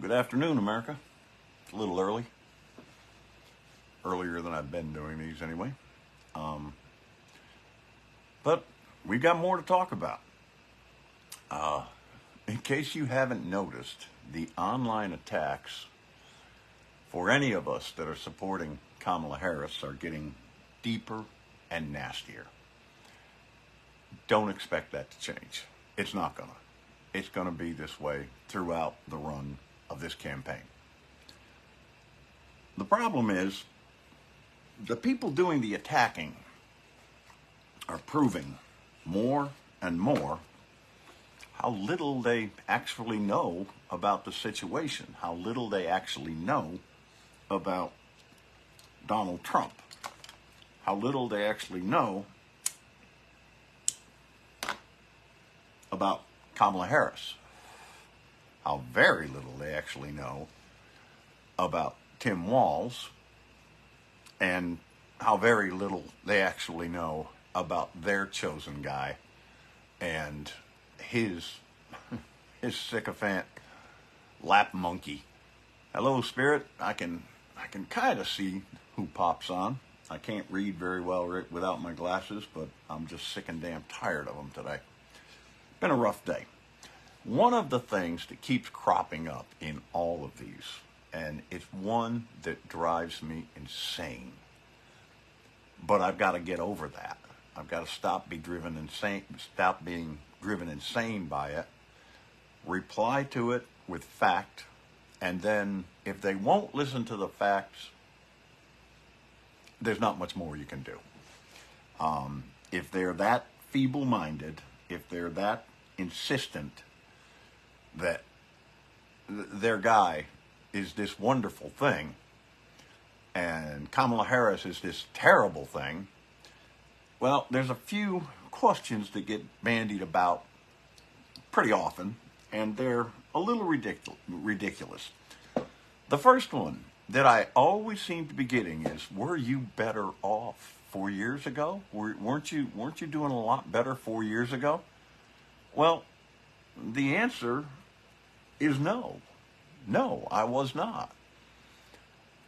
Well, good afternoon, America. It's a little early. Earlier than I've been doing these anyway. But we've got more to talk about. In case you haven't noticed, the online attacks for any of us that are supporting Kamala Harris are getting deeper and nastier. Don't expect that to change. It's not gonna. It's gonna be this way throughout the run of this campaign. The problem is, the people doing the attacking are proving more and more how little they actually know about the situation, how little they actually know about Donald Trump, how little they actually know about Kamala Harris, how very little they actually know about Tim Walz, and how very little they actually know about their chosen guy and his sycophant lap monkey. Hello, Spirit. I can kind of see who pops on. I can't read very well without my glasses, but I'm just sick and damn tired of them today. Been a rough day. One of the things that keeps cropping up in all of these, and it's one that drives me insane, but I've got to get over that. I've got to stop being driven insane by it, reply to it with fact, and then if they won't listen to the facts, there's not much more you can do. If they're that feeble-minded, if they're that insistent that their guy is this wonderful thing and Kamala Harris is this terrible thing, well, there's a few questions that get bandied about pretty often, and they're a little ridiculous. The first one that I always seem to be getting is, were you better off 4 years ago? Weren't you doing a lot better 4 years ago? Well, the answer is no. No, I was not.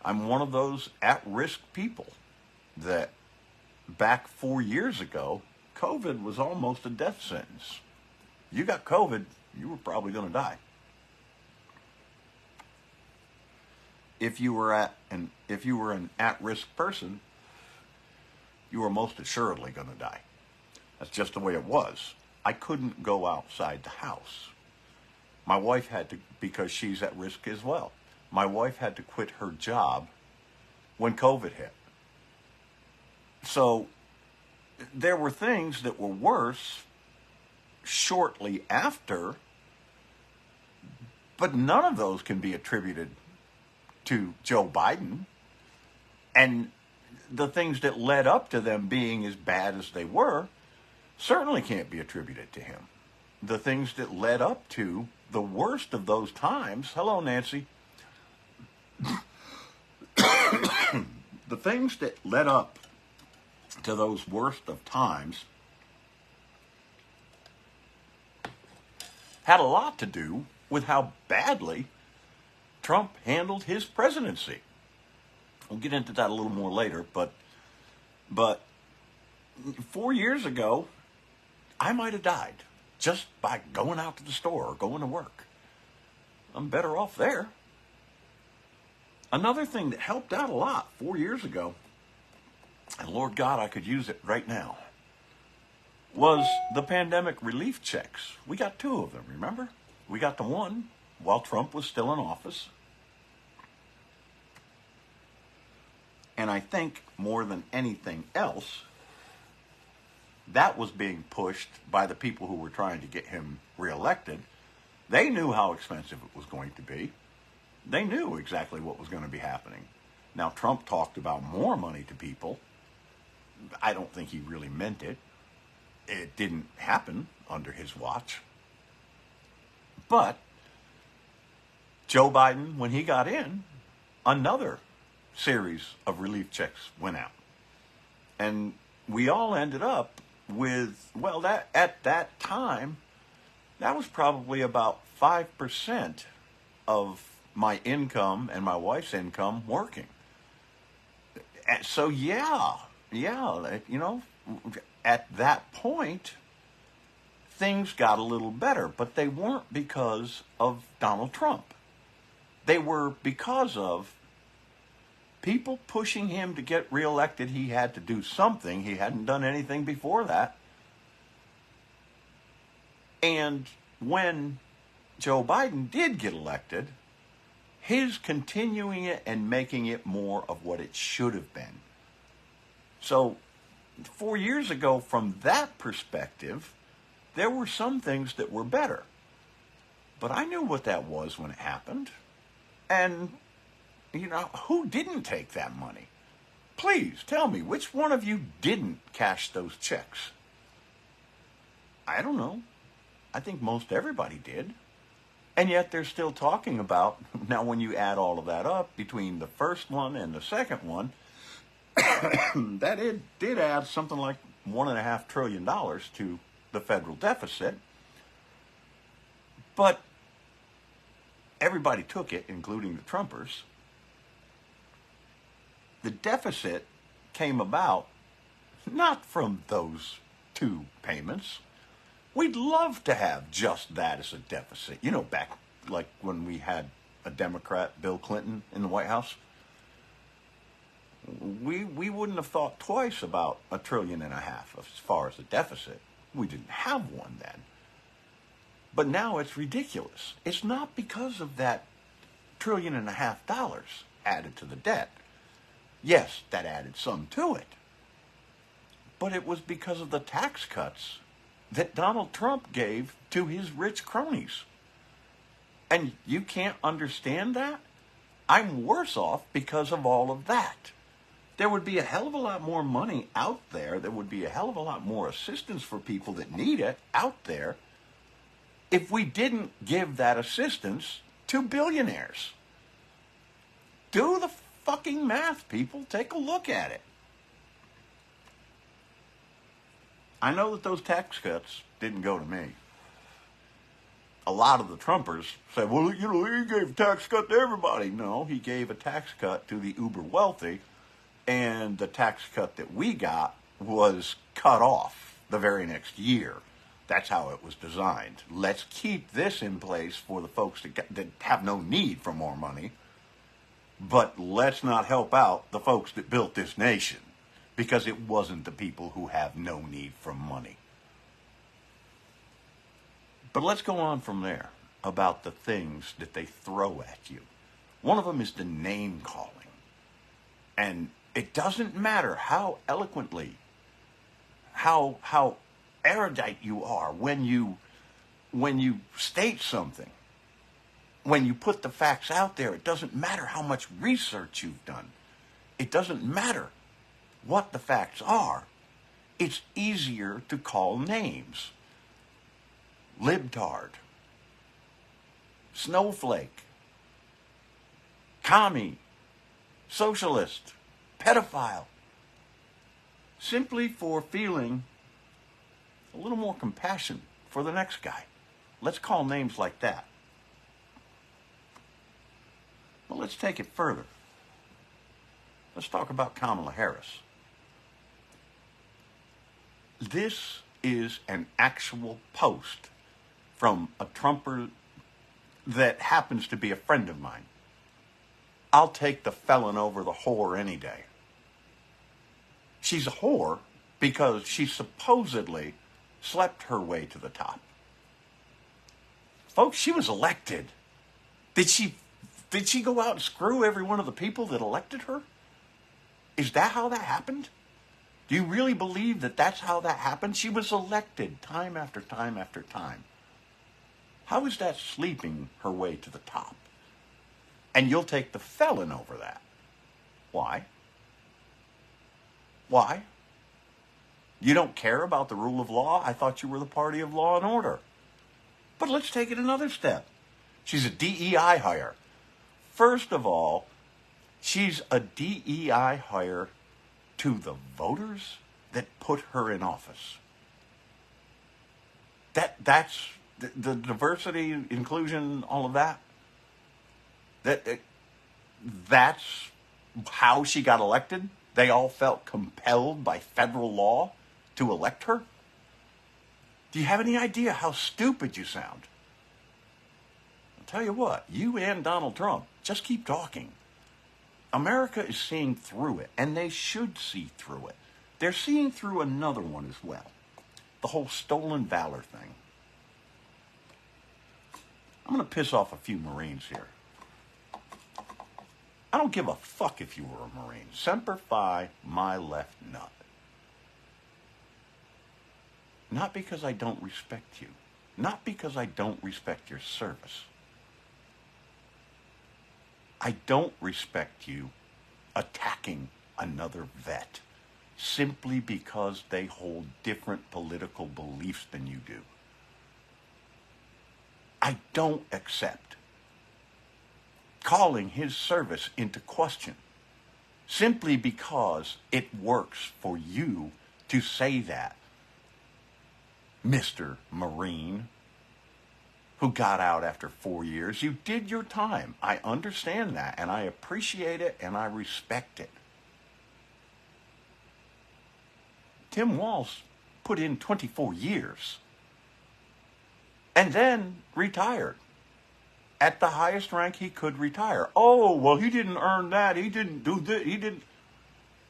I'm one of those at-risk people that back 4 years ago, COVID was almost a death sentence. You got COVID, you were probably going to die. If you were an at-risk person, you were most assuredly going to die. That's just the way it was. I couldn't go outside the house. My wife had to, because she's at risk as well. My wife had to quit her job when COVID hit. So there were things that were worse shortly after, but none of those can be attributed to Joe Biden. And the things that led up to them being as bad as they were certainly can't be attributed to him. The things that led up to the worst of those times, hello, Nancy. The things that led up to those worst of times had a lot to do with how badly Trump handled his presidency. We'll get into that a little more later, but 4 years ago, I might have died just by going out to the store or going to work. I'm better off there. Another thing that helped out a lot 4 years ago, and Lord God, I could use it right now, was the pandemic relief checks. We got 2 of them, remember? We got the one while Trump was still in office. And I think more than anything else, that was being pushed by the people who were trying to get him reelected. They knew how expensive it was going to be. They knew exactly what was going to be happening. Now, Trump talked about more money to people. I don't think he really meant it. It didn't happen under his watch. But Joe Biden, when he got in, another series of relief checks went out. And we all ended up with, well, that at that time, that was probably about 5% of my income and my wife's income working. So yeah, at that point, things got a little better, but they weren't because of Donald Trump. They were because of people pushing him to get reelected. He had to do something. He hadn't done anything before that. And when Joe Biden did get elected, his continuing it and making it more of what it should have been. So 4 years ago, from that perspective, there were some things that were better. But I knew what that was when it happened. And, who didn't take that money? Please tell me, which one of you didn't cash those checks? I don't know. I think most everybody did. And yet they're still talking about, now when you add all of that up between the first one and the second one, that it did add something like $1.5 trillion to the federal deficit. But everybody took it, including the Trumpers. The deficit came about not from those two payments. We'd love to have just that as a deficit. Back like when we had a Democrat, Bill Clinton, in the White House, we wouldn't have thought twice about $1.5 trillion as far as a deficit. We didn't have one then. But now it's ridiculous. It's not because of that $1.5 trillion added to the debt. Yes, that added some to it. But it was because of the tax cuts that Donald Trump gave to his rich cronies. And you can't understand that? I'm worse off because of all of that. There would be a hell of a lot more money out there. There would be a hell of a lot more assistance for people that need it out there if we didn't give that assistance to billionaires. Do the fucking math, people. Take a look at it. I know that those tax cuts didn't go to me. A lot of the Trumpers say, well, he gave a tax cut to everybody. No, he gave a tax cut to the uber wealthy, and the tax cut that we got was cut off the very next year. That's how it was designed. Let's keep this in place for the folks that have no need for more money, but let's not help out the folks that built this nation, because it wasn't the people who have no need for money. But let's go on from there about the things that they throw at you. One of them is the name calling. And it doesn't matter how eloquently, how erudite you are when you state something, when you put the facts out there. It doesn't matter how much research you've done. It doesn't matter what the facts are. It's easier to call names. Libtard, snowflake, commie, socialist, pedophile, simply for feeling a little more compassion for the next guy. Let's call names like that. Well, let's take it further. Let's talk about Kamala Harris. This is an actual post from a Trumper that happens to be a friend of mine. I'll take the felon over the whore any day. She's a whore because she supposedly slept her way to the top. Folks, she was elected. Did she go out and screw every one of the people that elected her? Is that how that happened? Do you really believe that that's how that happened? She was elected time after time after time. How is that sleeping her way to the top? And you'll take the felon over that. Why? Why? You don't care about the rule of law? I thought you were the party of law and order. But let's take it another step. She's a DEI hire. First of all, she's a DEI hire to the voters that put her in office. That's the diversity, inclusion, all of that. That's how she got elected? They all felt compelled by federal law to elect her? Do you have any idea how stupid you sound? I'll tell you what, you and Donald Trump, just keep talking. America is seeing through it, and they should see through it. They're seeing through another one as well. The whole stolen valor thing. I'm going to piss off a few Marines here. I don't give a fuck if you were a Marine. Semper Fi, my left nut. Not because I don't respect you. Not because I don't respect your service. I don't respect you attacking another vet simply because they hold different political beliefs than you do. I don't accept calling his service into question simply because it works for you to say that, Mr. Marine, who got out after 4 years. You did your time. I understand that, and I appreciate it, and I respect it. Tim Walz put in 24 years and then retired at the highest rank he could retire. Oh, well, he didn't earn that. He didn't do this.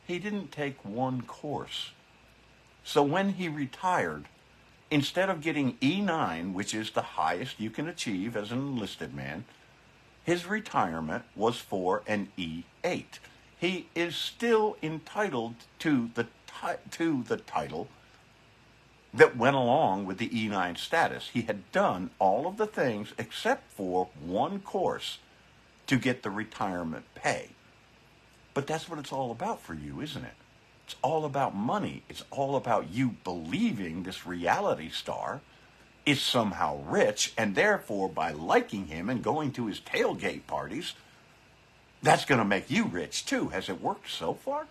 He didn't take one course. So when he retired, instead of getting E9, which is the highest you can achieve as an enlisted man, his retirement was for an E8. He is still entitled to the title that went along with the E9 status. He had done all of the things except for one course to get the retirement pay. But that's what it's all about for you, isn't it? It's all about money. It's all about you believing this reality star is somehow rich, and therefore by liking him and going to his tailgate parties, that's going to make you rich too. Has it worked so far?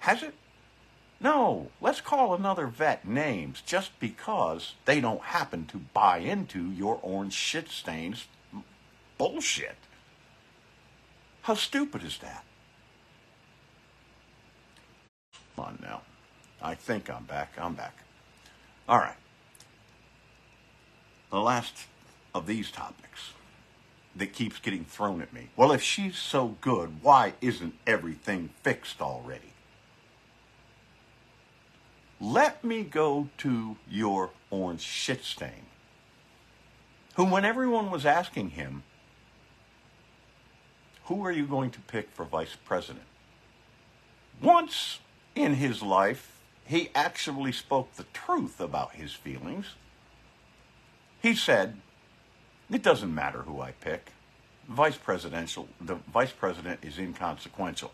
Has it? No. Let's call another vet names just because they don't happen to buy into your orange shit stains bullshit. How stupid is that? Come on now. I think I'm back. I'm back. All right. The last of these topics that keeps getting thrown at me. Well, if she's so good, why isn't everything fixed already? Let me go to your orange shit stain, who, when everyone was asking him, who are you going to pick for vice president? Once in his life, he actually spoke the truth about his feelings. He said, it doesn't matter who I pick. The vice president is inconsequential.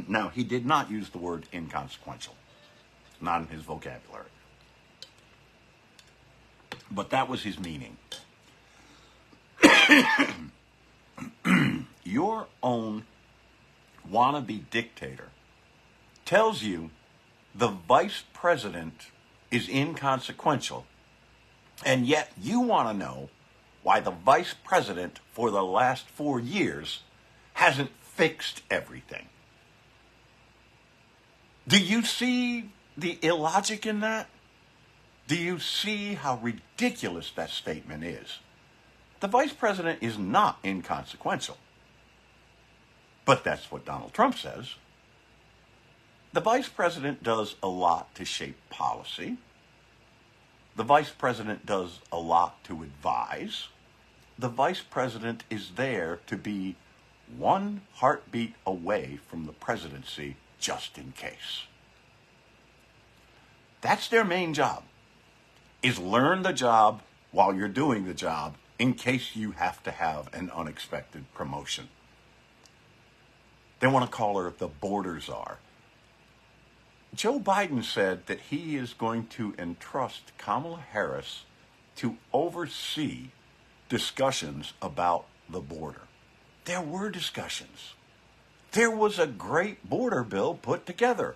Now, he did not use the word inconsequential. Not in his vocabulary. But that was his meaning. Your own wannabe dictator tells you the vice president is inconsequential, and yet you want to know why the vice president for the last 4 years hasn't fixed everything. Do you see the illogic in that? Do you see how ridiculous that statement is? The vice president is not inconsequential. But that's what Donald Trump says. The vice president does a lot to shape policy. The vice president does a lot to advise. The vice president is there to be one heartbeat away from the presidency just in case. That's their main job, is learn the job while you're doing the job in case you have to have an unexpected promotion. They want to call her the border czar. Joe Biden said that he is going to entrust Kamala Harris to oversee discussions about the border. There were discussions. There was a great border bill put together.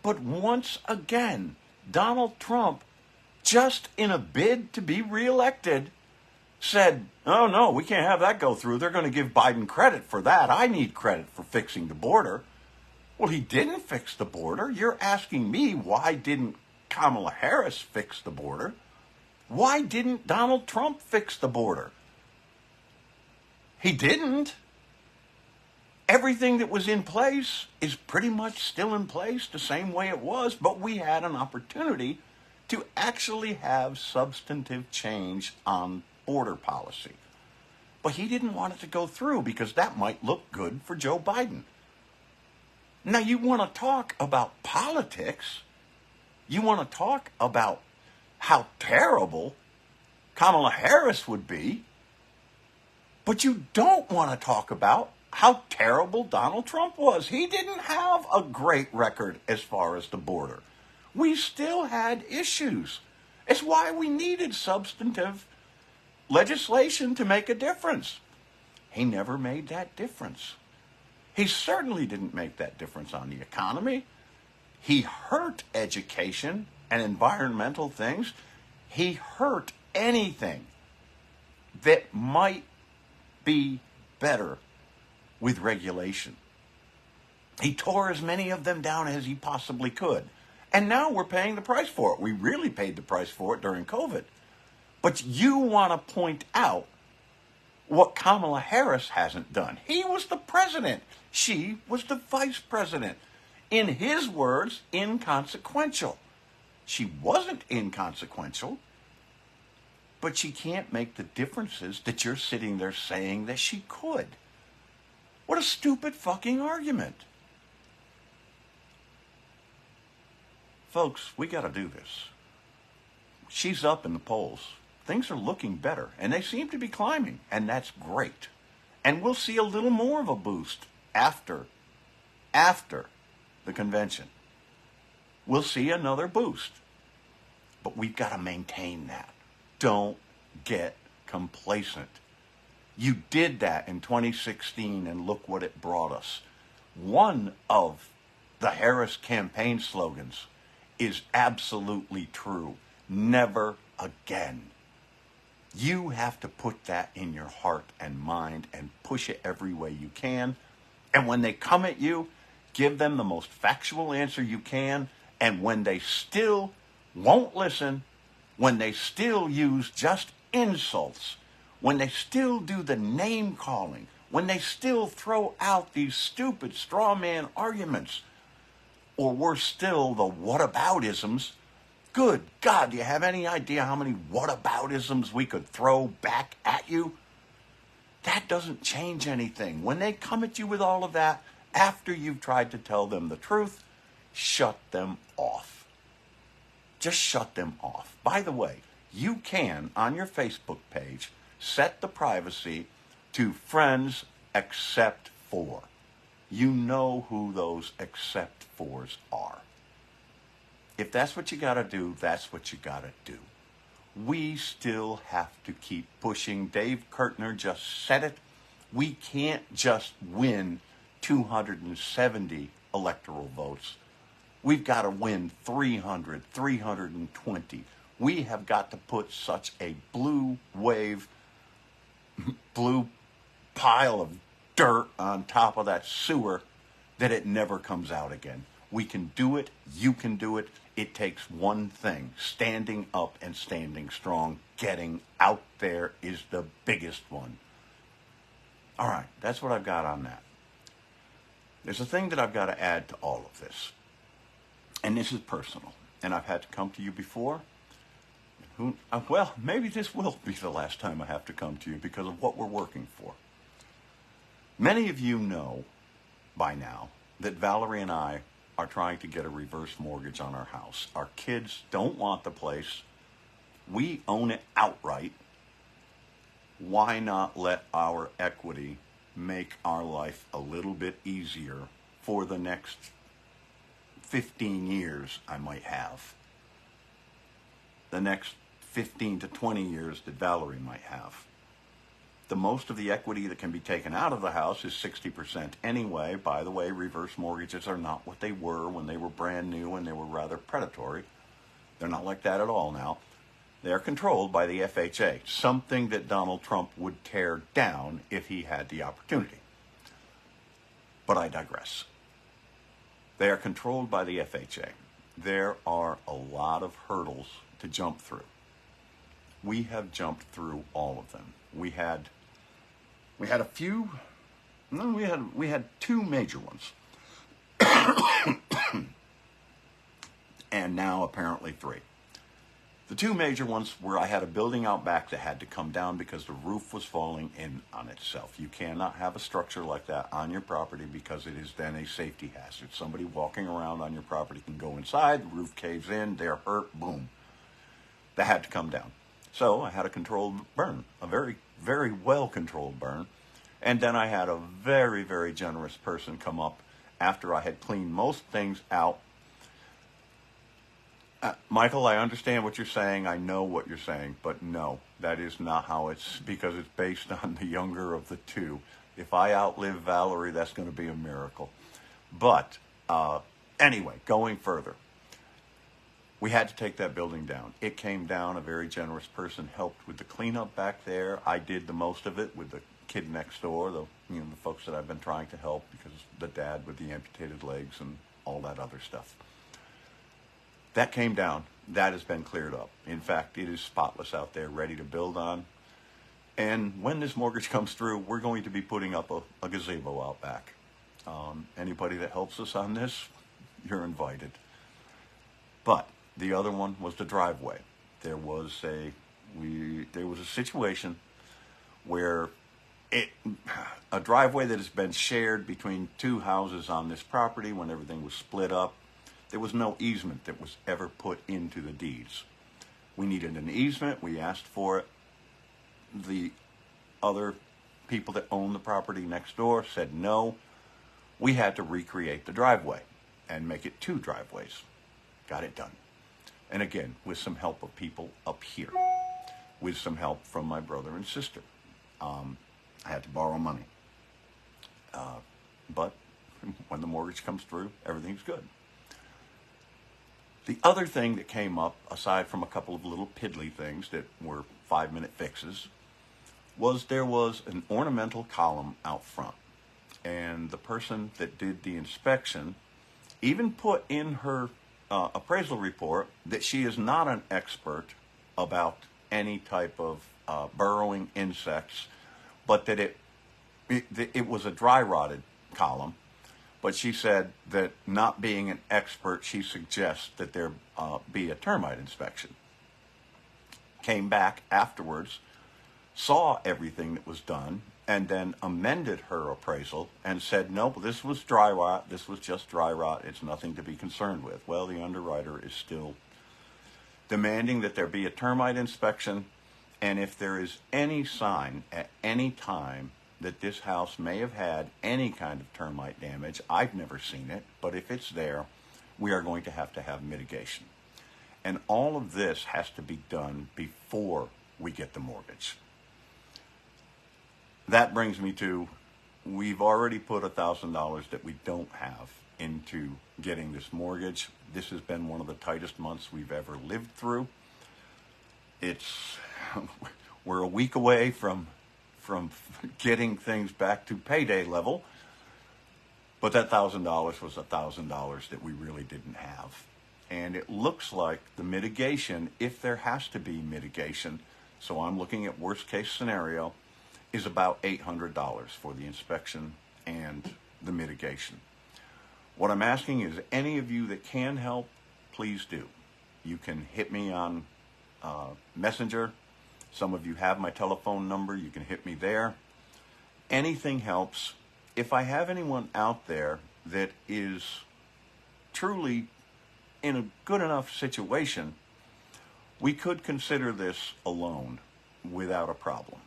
But once again, Donald Trump, just in a bid to be reelected, said, oh no, we can't have that go through. They're going to give Biden credit for that. I need credit for fixing the border. Well, he didn't fix the border. You're asking me, why didn't Kamala Harris fix the border? Why didn't Donald Trump fix the border? He didn't. Everything that was in place is pretty much still in place the same way it was, but we had an opportunity to actually have substantive change on border policy. But he didn't want it to go through because that might look good for Joe Biden. Now, you want to talk about politics. You want to talk about how terrible Kamala Harris would be, but you don't want to talk about how terrible Donald Trump was. He didn't have a great record as far as the border. We still had issues. It's why we needed substantive legislation to make a difference. He never made that difference. He certainly didn't make that difference on the economy. He hurt education and environmental things. He hurt anything that might be better with regulation. He tore as many of them down as he possibly could. And now we're paying the price for it. We really paid the price for it during COVID. But you want to point out what Kamala Harris hasn't done. He was the president. She was the vice president. In his words, inconsequential. She wasn't inconsequential, but she can't make the differences that you're sitting there saying that she could. What a stupid fucking argument. Folks, we got to do this. She's up in the polls. Things are looking better, and they seem to be climbing, and that's great. And we'll see a little more of a boost after the convention. We'll see another boost. But we've got to maintain that. Don't get complacent. You did that in 2016, and look what it brought us. One of the Harris campaign slogans is absolutely true. Never again. You have to put that in your heart and mind and push it every way you can. And when they come at you, give them the most factual answer you can. And when they still won't listen, when they still use just insults, when they still do the name calling, when they still throw out these stupid straw man arguments, or worse still, the whataboutisms, good God, do you have any idea how many whataboutisms we could throw back at you? That doesn't change anything. When they come at you with all of that, after you've tried to tell them the truth, shut them off. Just shut them off. By the way, you can, on your Facebook page, set the privacy to friends except for. You know who those except fors are. If that's what you got to do, that's what you got to do. We still have to keep pushing. Dave Kirtner just said it. We can't just win 270 electoral votes. We've got to win 300, 320. We have got to put such a blue pile of dirt on top of that sewer that it never comes out again. We can do it. You can do it. It takes one thing: standing up and standing strong. Getting out there is the biggest one. All right, that's what I've got on that. There's a thing that I've got to add to all of this. And this is personal. And I've had to come to you before. Well, maybe this will be the last time I have to come to you because of what we're working for. Many of you know by now that Valerie and I are trying to get a reverse mortgage on our house. Our kids don't want the place. We own it outright. Why not let our equity make our life a little bit easier for the next 15 years I might have? The next 15 to 20 years that Valerie might have. The most of the equity that can be taken out of the house is 60% anyway. By the way, reverse mortgages are not what they were when they were brand new and they were rather predatory. They're not like that at all now. They're controlled by the FHA, something that Donald Trump would tear down if he had the opportunity. But I digress. They are controlled by the FHA. There are a lot of hurdles to jump through. We have jumped through all of them. We had a few. No, we had two major ones, and now apparently three. The two major ones were I had a building out back that had to come down because the roof was falling in on itself. You cannot have a structure like that on your property because it is then a safety hazard. Somebody walking around on your property can go inside, the roof caves in, they're hurt, boom. That had to come down. So I had a controlled burn, a very, very well-controlled burn. And then I had a very, very generous person come up after I had cleaned most things out. Michael, I understand what you're saying. I know what you're saying. But no, that is not how it's, because it's based on the younger of the two. If I outlive Valerie, that's going to be a miracle. But anyway, going further. We had to take that building down. It came down. A very generous person helped with the cleanup back there. I did the most of it with the kid next door, the folks that I've been trying to help, because the dad with the amputated legs and all that other stuff. That came down. That has been cleared up. In fact, it is spotless out there, ready to build on. And when this mortgage comes through, we're going to be putting up a gazebo out back. Anybody that helps us on this, you're invited. But the other one was the driveway. There was a situation where a driveway that has been shared between two houses on this property when everything was split up. There was no easement that was ever put into the deeds. We needed an easement. We asked for it. The other people that owned the property next door said no. We had to recreate the driveway and make it two driveways. Got it done. And again, with some help of people up here, with some help from my brother and sister. I had to borrow money. But when the mortgage comes through, everything's good. The other thing that came up, aside from a couple of little piddly things that were 5-minute fixes, was there was an ornamental column out front. And the person that did the inspection even put in her appraisal report that she is not an expert about any type of burrowing insects, but that it was a dry rotted column. But she said that not being an expert, she suggests that there be a termite inspection. Came back afterwards, saw everything that was done, and then amended her appraisal and said, nope, this was dry rot, this was just dry rot, it's nothing to be concerned with. Well, the underwriter is still demanding that there be a termite inspection, and if there is any sign at any time that this house may have had any kind of termite damage, I've never seen it, but if it's there, we are going to have mitigation. And all of this has to be done before we get the mortgage. That brings me to, we've already put $1,000 that we don't have into getting this mortgage. This has been one of the tightest months we've ever lived through. We're a week away from getting things back to payday level, but that $1,000 was $1,000 that we really didn't have. And it looks like the mitigation, if there has to be mitigation, so I'm looking at worst case scenario, is about $800 for the inspection and the mitigation. What I'm asking is, any of you that can help, please do. You can hit me on Messenger. Some of you have my telephone number. You can hit me there. Anything helps. If I have anyone out there that is truly in a good enough situation, we could consider this a loan without a problem.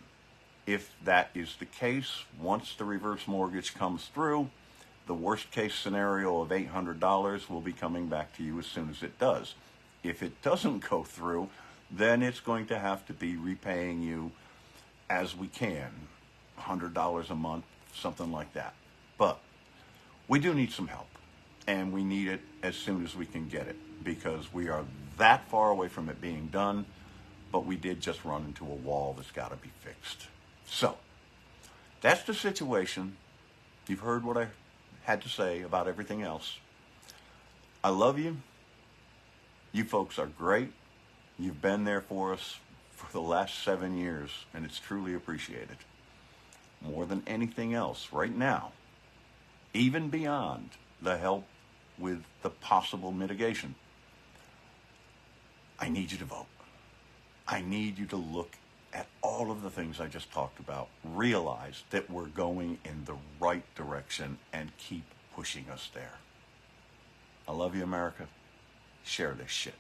If that is the case, once the reverse mortgage comes through, the worst case scenario of $800 will be coming back to you as soon as it does. If it doesn't go through, then it's going to have to be repaying you as we can, $100 a month, something like that. But we do need some help, and we need it as soon as we can get it, because we are that far away from it being done. but we did just run into a wall that's got to be fixed. So, that's the situation. You've heard what I had to say about everything else. I love you. You folks are great. You've been there for us for the last 7 years, and it's truly appreciated. More than anything else, right now, even beyond the help with the possible mitigation, I need you to vote. I need you to look at all of the things I just talked about, realize that we're going in the right direction, and keep pushing us there. I love you, America. Share this shit.